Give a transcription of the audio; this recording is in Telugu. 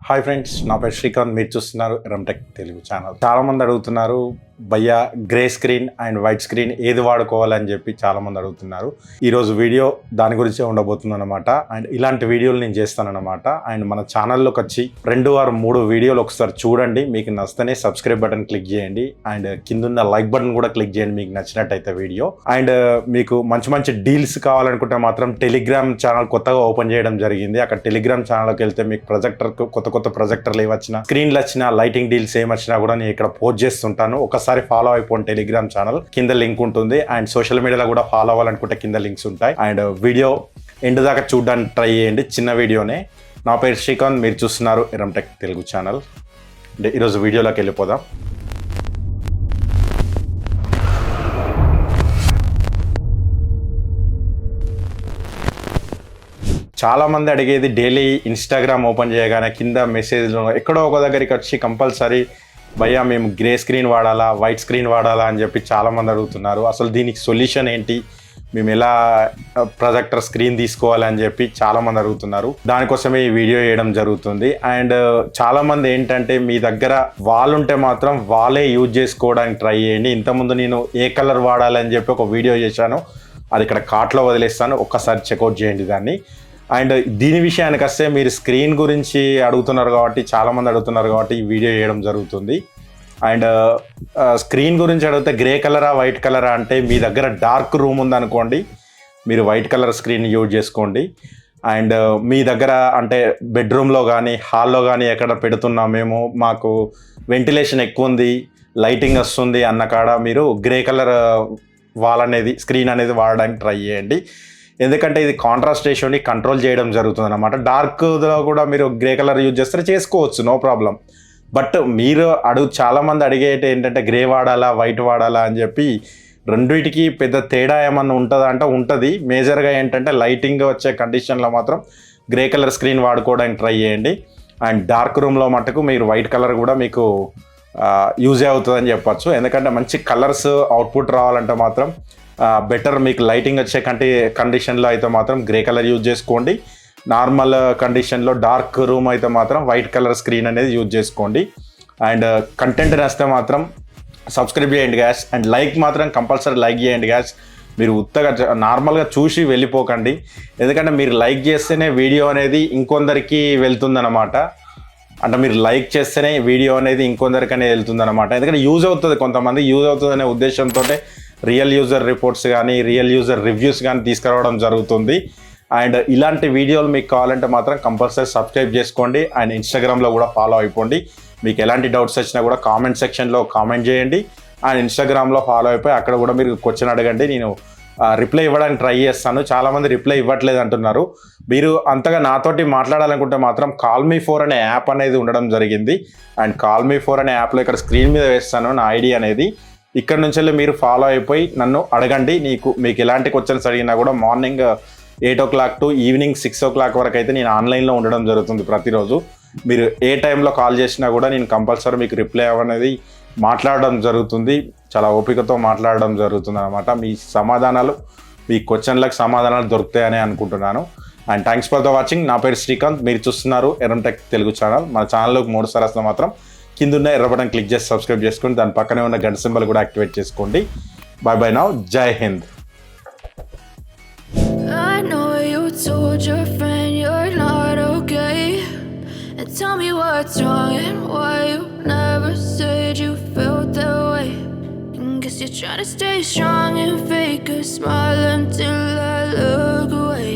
హాయ్ ఫ్రెండ్స్, నా పేరు శ్రీకాంత్. మీరు చూస్తున్నారు ఎర్రం టెక్ తెలుగు ఛానల్. చాలా మంది అడుగుతున్నారు, భయ్యా grey screen and white screen ఏది వాడుకోవాలని చెప్పి చాలా మంది అడుగుతున్నారు. ఈరోజు వీడియో దాని గురించే ఉండబోతుంది అనమాట. అండ్ ఇలాంటి వీడియోలు నేను చేస్తానన్నమాట. అండ్ మన ఛానల్లోకి వచ్చి 2 or 3 వీడియోలు ఒకసారి చూడండి. మీకు నచ్చితేనే సబ్స్క్రైబ్ బటన్ క్లిక్ చేయండి అండ్ కింద లైక్ బటన్ కూడా క్లిక్ చేయండి మీకు నచ్చినట్టయితే వీడియో. అండ్ మీకు మంచి మంచి డీల్స్ కావాలనుకుంటే మాత్రం టెలిగ్రామ్ ఛానల్ కొత్తగా ఓపెన్ చేయడం జరిగింది. అక్కడ టెలిగ్రామ్ ఛానల్కి వెళ్తే మీకు కొత్త ప్రొజెక్టర్లు ఏమొచ్చినా, స్క్రీన్లు వచ్చినా, లైటింగ్ డీల్స్ ఏమొచ్చినా కూడా నేను ఇక్కడ పోస్ట్ చేస్తుంటాను. ఒకసారి ఫాలో అయిపోండి టెలిగ్రామ్ ఛానల్, కింద లింక్ ఉంటుంది. అండ్ సోషల్ మీడియాలో కూడా ఫాలో అవ్వాలనుకుంటే కింద లింక్స్ ఉంటాయి. అండ్ వీడియో ఎండ్ దాకా చూడడానికి ట్రై చేయండి, చిన్న వీడియోనే. నా పేరు శ్రీకాంత్, మీరు చూస్తున్నారు ఎర్రం టెక్ తెలుగు ఛానల్. అంటే ఈరోజు వీడియోలోకి వెళ్ళిపోదాం. చాలా మంది అడిగేది డైలీ ఇన్స్టాగ్రామ్ ఓపెన్ చేయగానే కింద మెసేజ్లో ఎక్కడో ఒక దగ్గరికి వచ్చి కంపల్సరీ భయ్యా మేము గ్రే స్క్రీన్ వాడాలా, వైట్ స్క్రీన్ వాడాలా అని చెప్పి చాలామంది అడుగుతున్నారు. అసలు దీనికి సొల్యూషన్ ఏంటి, మేము ఎలా ప్రొజెక్టర్ స్క్రీన్ తీసుకోవాలని చెప్పి చాలామంది అడుగుతున్నారు. దానికోసమే ఈ వీడియో చేయడం జరుగుతుంది. అండ్ చాలామంది ఏంటంటే మీ దగ్గర వాల్ ఉంటే మాత్రం వాలే యూజ్ చేసుకోవడానికి ట్రై చేయండి. ఇంతకుముందు నేను ఏ కలర్ వాడాలని చెప్పి ఒక వీడియో చేశాను, అది ఇక్కడ కార్ట్లో వదిలేస్తాను, ఒక్కసారి చెక్అవుట్ చేయండి దాన్ని. అండ్ దీని విషయానికి వస్తే మీరు స్క్రీన్ గురించి అడుగుతున్నారు కాబట్టి, చాలామంది అడుగుతున్నారు కాబట్టి ఈ వీడియో చేయడం జరుగుతుంది. అండ్ స్క్రీన్ గురించి అడిగితే గ్రే కలరా వైట్ కలరా అంటే, మీ దగ్గర డార్క్ రూమ్ ఉందనుకోండి, మీరు వైట్ కలర్ స్క్రీన్ యూజ్ చేసుకోండి. అండ్ మీ దగ్గర అంటే బెడ్రూమ్లో కానీ హాల్లో కానీ ఎక్కడ పెడుతున్నాం మేము, మాకు వెంటిలేషన్ ఎక్కువ ఉంది, లైటింగ్ వస్తుంది అన్న కాడ మీరు గ్రే కలర్ వాల్ అనేది, స్క్రీన్ అనేది వాడడానికి ట్రై చేయండి. ఎందుకంటే ఇది కాంట్రాస్ట్ రేషియోని కంట్రోల్ చేయడం జరుగుతుంది అనమాట. డార్క్లో కూడా మీరు గ్రే కలర్ యూజ్ చేస్తే చేసుకోవచ్చు, నో ప్రాబ్లం. బట్ మీరు చాలామంది అడిగేటి ఏంటంటే గ్రే వాడాలా వైట్ వాడాలా అని చెప్పి. రెండింటికి పెద్ద తేడా ఏమన్నా ఉంటుందా అంటే ఉంటుంది. మేజర్గా ఏంటంటే లైటింగ్ వచ్చే కండిషన్లో మాత్రం గ్రే కలర్ స్క్రీన్ వాడుకోవడానికి ట్రై చేయండి. అండ్ డార్క్ రూమ్లో మటుకు మీరు వైట్ కలర్ కూడా మీకు యూజే అవుతుందని చెప్పచ్చు. ఎందుకంటే మంచి కలర్స్ అవుట్పుట్ రావాలంటే మాత్రం బెటర్ మీకు లైటింగ్ వచ్చే కండిషన్లో అయితే మాత్రం గ్రే కలర్ యూజ్ చేసుకోండి. నార్మల్ కండిషన్లో డార్క్ రూమ్ అయితే మాత్రం వైట్ కలర్ స్క్రీన్ అనేది యూజ్ చేసుకోండి. అండ్ కంటెంట్ నచ్చితే మాత్రం సబ్స్క్రైబ్ చేయండి గ్యాస్. అండ్ లైక్ మాత్రం కంపల్సరీ లైక్ చేయండి గ్యాస్. మీరు ఉత్తగా నార్మల్గా చూసి వెళ్ళిపోకండి. ఎందుకంటే మీరు లైక్ చేస్తేనే వీడియో అనేది ఇంకొందరికి వెళ్తుందన్నమాట. అంటే మీరు లైక్ చేస్తేనే వీడియో అనేది ఇంకొందరికనే వెళ్తుందన్నమాట. ఎందుకంటే యూజ్ అవుతుంది, కొంతమంది యూజ్ అవుతుందనే ఉద్దేశంతో రియల్ యూజర్ రిపోర్ట్స్ కానీ రియల్ యూజర్ రివ్యూస్ కానీ తీసుకురావడం జరుగుతుంది. అండ్ ఇలాంటి వీడియోలు మీకు కావాలంటే మాత్రం కంపల్సరీ సబ్స్క్రైబ్ చేసుకోండి. అండ్ ఇన్స్టాగ్రామ్లో కూడా ఫాలో అయిపోండి. మీకు ఎలాంటి డౌట్స్ వచ్చినా కూడా కామెంట్ సెక్షన్లో కామెంట్ చేయండి. అండ్ ఇన్స్టాగ్రామ్లో ఫాలో అయిపోయి అక్కడ కూడా మీరు క్వశ్చన్ అడగండి, నేను రిప్లై ఇవ్వడానికి ట్రై చేస్తాను. చాలామంది రిప్లై ఇవ్వట్లేదు అంటున్నారు. మీరు అంతగా నాతోటి మాట్లాడాలనుకుంటే మాత్రం కాల్ మీ 4 అనే యాప్ అనేది ఉండడం జరిగింది. అండ్ కాల్ మీ 4 అనే యాప్లో ఇక్కడ స్క్రీన్ మీద వేస్తాను నా ఐడి అనేది. ఇక్కడ నుంచి మీరు ఫాలో అయిపోయి నన్ను అడగండి. మీకు ఎలాంటి క్వశ్చన్స్ అడిగినా కూడా morning 8 o'clock to evening 6 o'clock వరకు అయితే నేను ఆన్లైన్లో ఉండడం జరుగుతుంది ప్రతిరోజు. మీరు ఏ టైంలో కాల్ చేసినా కూడా నేను కంపల్సరీ మీకు రిప్లై అనేది మాట్లాడడం జరుగుతుంది. చాలా ఓపికతో మాట్లాడడం జరుగుతుంది అనమాట. మీ సమాధానాలు, మీ క్వశ్చన్లకు సమాధానాలు దొరుకుతాయని అనుకుంటున్నాను. And thanks for the watching. నా పేరు శ్రీకాంత్, మీరు చూస్తున్నారు ఎర్రం టెక్ తెలుగు ఛానల్. మన ఛానల్లోకి 3 సార్లు వస్తే మాత్రం కింద ఉన్న ఎర్ర బటన్ క్లిక్ చేసి సబ్స్క్రైబ్ చేసుకోండి. దాని పక్కనే ఉన్న గంట సింబల్ కూడా యాక్టివేట్ చేసుకోండి. బాయ్ బాయ్ నౌ, జై Hind. I know you told your friend you're not okay, and tell me what's wrong and why you never said you felt that way. Guess you're trying to stay strong and fake a smile until I look away.